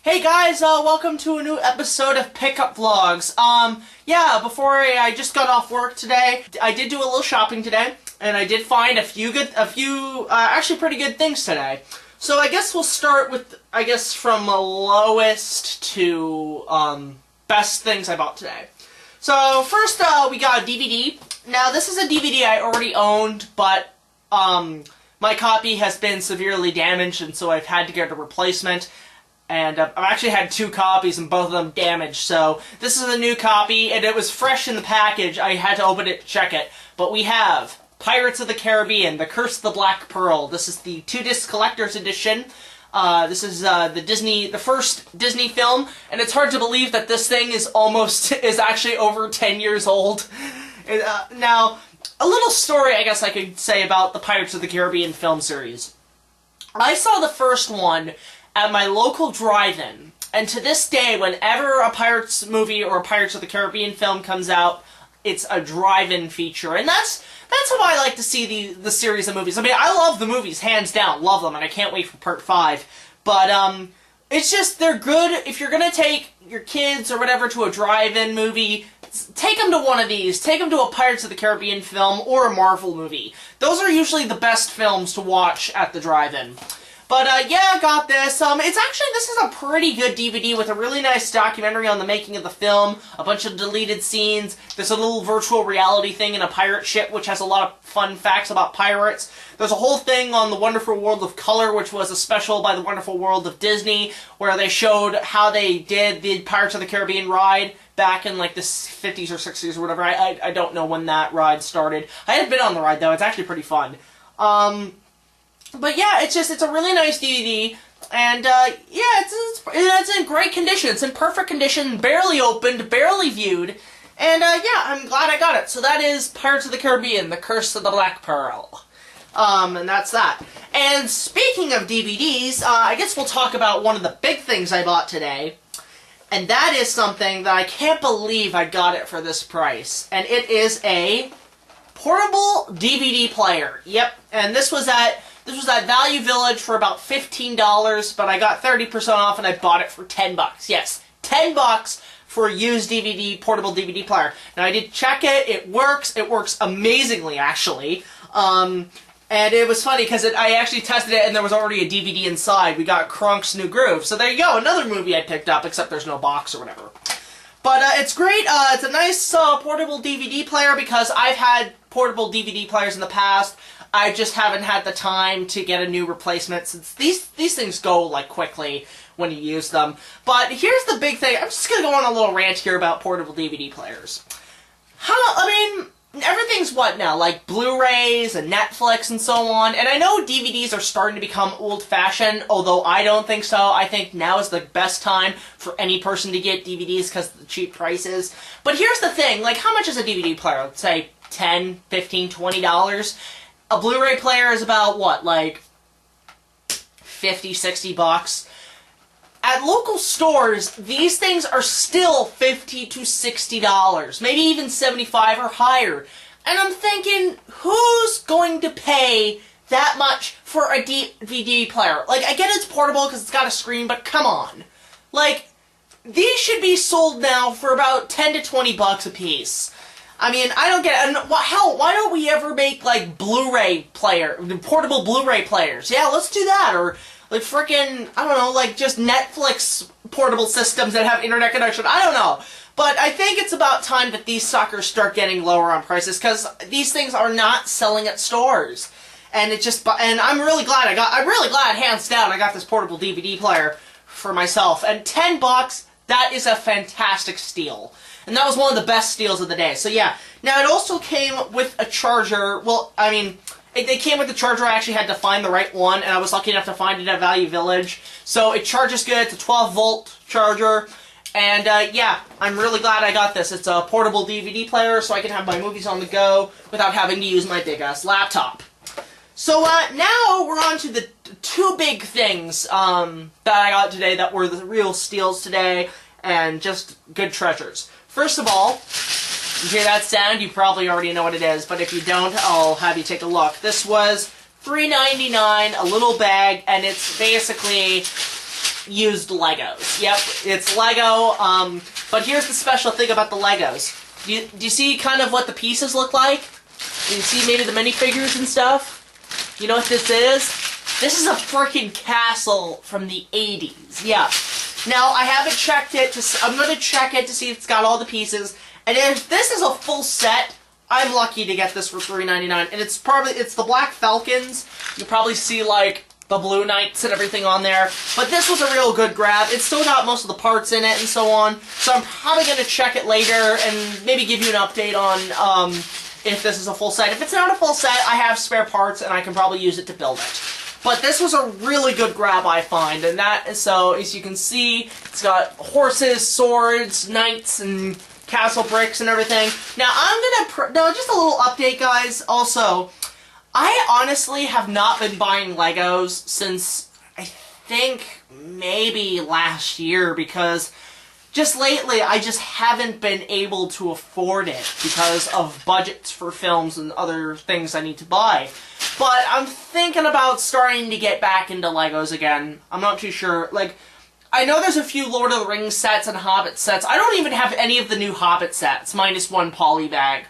Hey guys, welcome to a new episode of Pickup Vlogs. Before I just got off work today, I did do a little shopping today, and I did find a few actually pretty good things today. So I guess we'll start with, from lowest to, best things I bought today. So first, we got a DVD. Now this is a DVD I already owned, but, my copy has been severely damaged, and so I've had to get a replacement. And I've actually had two copies and both of them damaged, so this is a new copy, and it was fresh in the package. I had to open it to check it. But we have Pirates of the Caribbean, The Curse of the Black Pearl. This is the 2-disc collector's edition. This is the first Disney film, and it's hard to believe that this thing is actually over 10 years old. Now, a little story I guess I could say about the Pirates of the Caribbean film series. I saw the first one at my local drive-in, and to this day, whenever a Pirates movie or a Pirates of the Caribbean film comes out, it's a drive-in feature, and that's how I like to see the series of movies. I mean, I love the movies, hands down, love them, and I can't wait for part 5, but, it's just, they're good. If you're gonna take your kids or whatever to a drive-in movie, take them to one of these. Take them to a Pirates of the Caribbean film or a Marvel movie. Those are usually the best films to watch at the drive-in. But, yeah, I got this. This is a pretty good DVD with a really nice documentary on the making of the film, a bunch of deleted scenes. There's a little virtual reality thing in a pirate ship, which has a lot of fun facts about pirates. There's a whole thing on The Wonderful World of Color, which was a special by The Wonderful World of Disney, where they showed how they did the Pirates of the Caribbean ride back in, like, the 50s or 60s or whatever. I don't know when that ride started. I haven't been on the ride, though. It's actually pretty fun. But yeah, it's a really nice DVD, and, it's in great condition. It's in perfect condition, barely opened, barely viewed, and, I'm glad I got it. So that is Pirates of the Caribbean, The Curse of the Black Pearl. And that's that. And speaking of DVDs, I guess we'll talk about one of the big things I bought today, and that is something that I can't believe I got it for this price, and it is a portable DVD player. Yep, and this was at Value Village for about $15, but I got 30% off and I bought it for $10. Yes, $10 for a used portable DVD player. Now I did check it, it works amazingly actually. And it was funny because I actually tested it and there was already a DVD inside. We got Kronk's New Groove. So there you go, another movie I picked up, except there's no box or whatever. But it's great, it's a nice portable DVD player because I've had portable DVD players in the past. I just haven't had the time to get a new replacement since these things go, like, quickly when you use them. But here's the big thing. I'm just gonna go on a little rant here about portable DVD players. Everything's what now? Like, Blu-rays and Netflix and so on. And I know DVDs are starting to become old-fashioned, although I don't think so. I think now is the best time for any person to get DVDs because of the cheap prices. But here's the thing. Like, how much is a DVD player? Let's say $10, $15, $20? A Blu-ray player is about, what, like, $50, $60? At local stores, these things are still $50 to $60, maybe even $75 or higher. And I'm thinking, who's going to pay that much for a DVD player? Like, I get it's portable because it's got a screen, but come on. Like, these should be sold now for about $10 to $20 a piece. I mean, I don't get it. And, hell, why don't we ever make, like, portable Blu-ray players? Yeah, let's do that. Or, like, frickin', I don't know, like, just Netflix portable systems that have internet connection. I don't know. But I think it's about time that these suckers start getting lower on prices, because these things are not selling at stores. And and I'm really glad hands down, I got this portable DVD player for myself. And $10, that is a fantastic steal. And that was one of the best steals of the day. So yeah. Now, it also came with a charger. Well, I mean, they came with the charger. I actually had to find the right one, and I was lucky enough to find it at Value Village. So it charges good. It's a 12-volt charger. And, yeah, I'm really glad I got this. It's a portable DVD player, so I can have my movies on the go without having to use my big-ass laptop. So, now we're on to the two big things that I got today that were the real steals today, and just good treasures. First of all, you hear that sound? You probably already know what it is, but if you don't, I'll have you take a look. This was $3.99, a little bag, and it's basically used Legos. Yep, it's Lego, but here's the special thing about the Legos. Do you see kind of what the pieces look like? Do you see maybe the minifigures and stuff? You know what this is? This is a freaking castle from the 80s. Yeah. Now, I haven't checked it. I'm going to check it to see if it's got all the pieces. And if this is a full set, I'm lucky to get this for $3.99. And it's the Black Falcons. You'll probably see, like, the Blue Knights and everything on there. But this was a real good grab. It's still got most of the parts in it and so on. So I'm probably going to check it later and maybe give you an update on if this is a full set. If it's not a full set, I have spare parts and I can probably use it to build it. But this was a really good grab, I find. And so as you can see, it's got horses, swords, knights, and castle bricks and everything. Now, just a little update, guys. Also, I honestly have not been buying Legos since, I think, maybe last year, because just lately, I just haven't been able to afford it because of budgets for films and other things I need to buy. But I'm thinking about starting to get back into Legos again. I'm not too sure. Like, I know there's a few Lord of the Rings sets and Hobbit sets. I don't even have any of the new Hobbit sets, minus one polybag.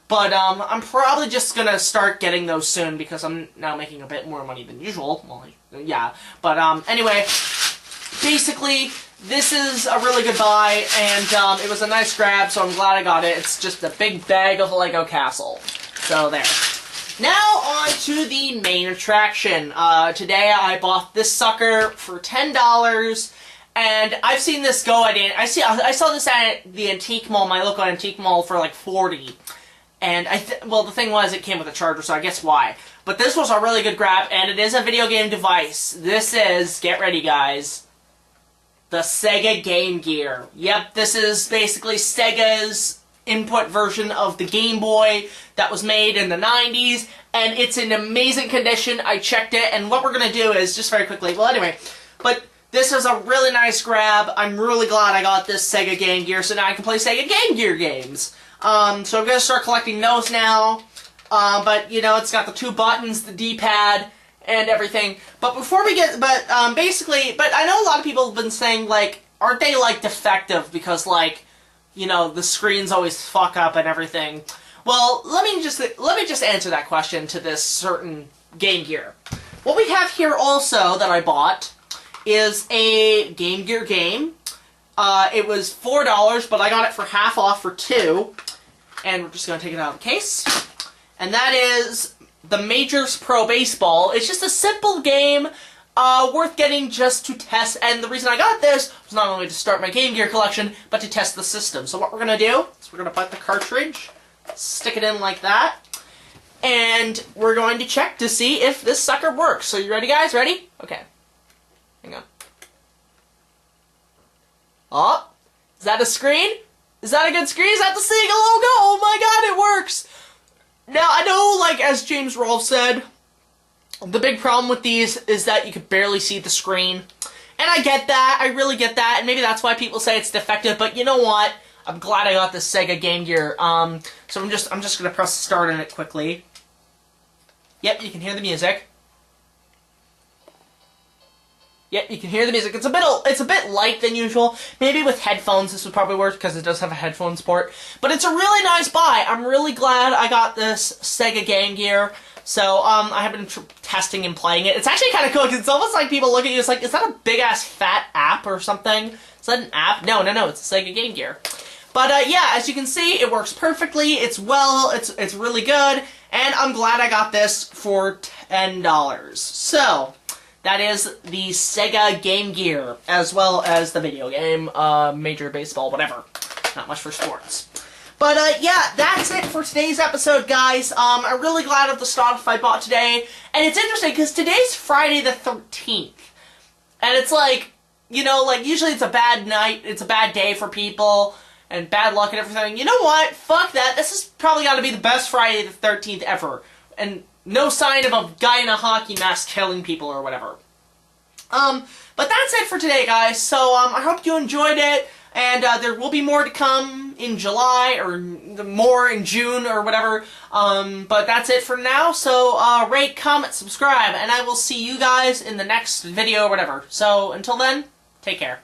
But I'm probably just going to start getting those soon because I'm now making a bit more money than usual. Well, yeah. But anyway, basically, this is a really good buy, and it was a nice grab, so I'm glad I got it. It's just a big bag of Lego Castle. So there. Now on to the main attraction. Today I bought this sucker for $10, and I've seen this go at I saw this at the antique mall, my local antique mall, for like $40. And well, the thing was, it came with a charger, so I guess why. But this was a really good grab, and it is a video game device. This is, get ready guys, the SEGA Game Gear. Yep, this is basically Sega's input version of the Game Boy that was made in the 90s, and it's in amazing condition. I checked it, and what we're going to do is, just very quickly, well anyway, but this is a really nice grab. I'm really glad I got this SEGA Game Gear, so now I can play SEGA Game Gear games. So I'm going to start collecting those now, but, you know, it's got the two buttons, the D-pad, and everything. But before we get, basically, I know a lot of people have been saying, like, aren't they, like, defective because, like, you know, the screens always fuck up and everything. Well, let me just answer that question to this certain Game Gear. What we have here also that I bought is a Game Gear game. It was $4, but I got it for half off for $2. And we're just going to take it out of the case. And that is the Majors Pro Baseball. It's just a simple game, worth getting just to test. And the reason I got this was not only to start my Game Gear collection, but to test the system. So what we're going to do is we're going to put the cartridge, stick it in like that, and we're going to check to see if this sucker works. So you ready, guys? Ready? Okay. Hang on. Oh, is that a screen? Is that a good screen? Is that the SEGA logo? Oh my god, it works! Now, I know, like, as James Rolfe said, the big problem with these is that you could barely see the screen. And I get that, I really get that, and maybe that's why people say it's defective, but you know what? I'm glad I got this SEGA Game Gear. So I'm just gonna press start on it quickly. Yep, you can hear the music. Yep, you can hear the music. It's a bit light than usual. Maybe with headphones this would probably work because it does have a headphones port. But it's a really nice buy. I'm really glad I got this SEGA Game Gear. So I have been testing and playing it. It's actually kind of cool because it's almost like people look at you. It's like, is that a big ass fat app or something? Is that an app? No, it's a SEGA Game Gear. But yeah, as you can see, it works perfectly. It's really good, and I'm glad I got this for $10. So that is the SEGA Game Gear, as well as the video game, Major Baseball, whatever. Not much for sports. But, yeah, that's it for today's episode, guys. I'm really glad of the stuff I bought today. And it's interesting, because today's Friday the 13th. And it's like, you know, like, usually it's a bad night, it's a bad day for people, and bad luck and everything. You know what? Fuck that. This is probably got to be the best Friday the 13th ever. And no sign of a guy in a hockey mask killing people or whatever. But that's it for today, guys. So, I hope you enjoyed it. And there will be more to come in July, or more in June, or whatever. But that's it for now. So, rate, comment, subscribe, and I will see you guys in the next video or whatever. So, until then, Take care.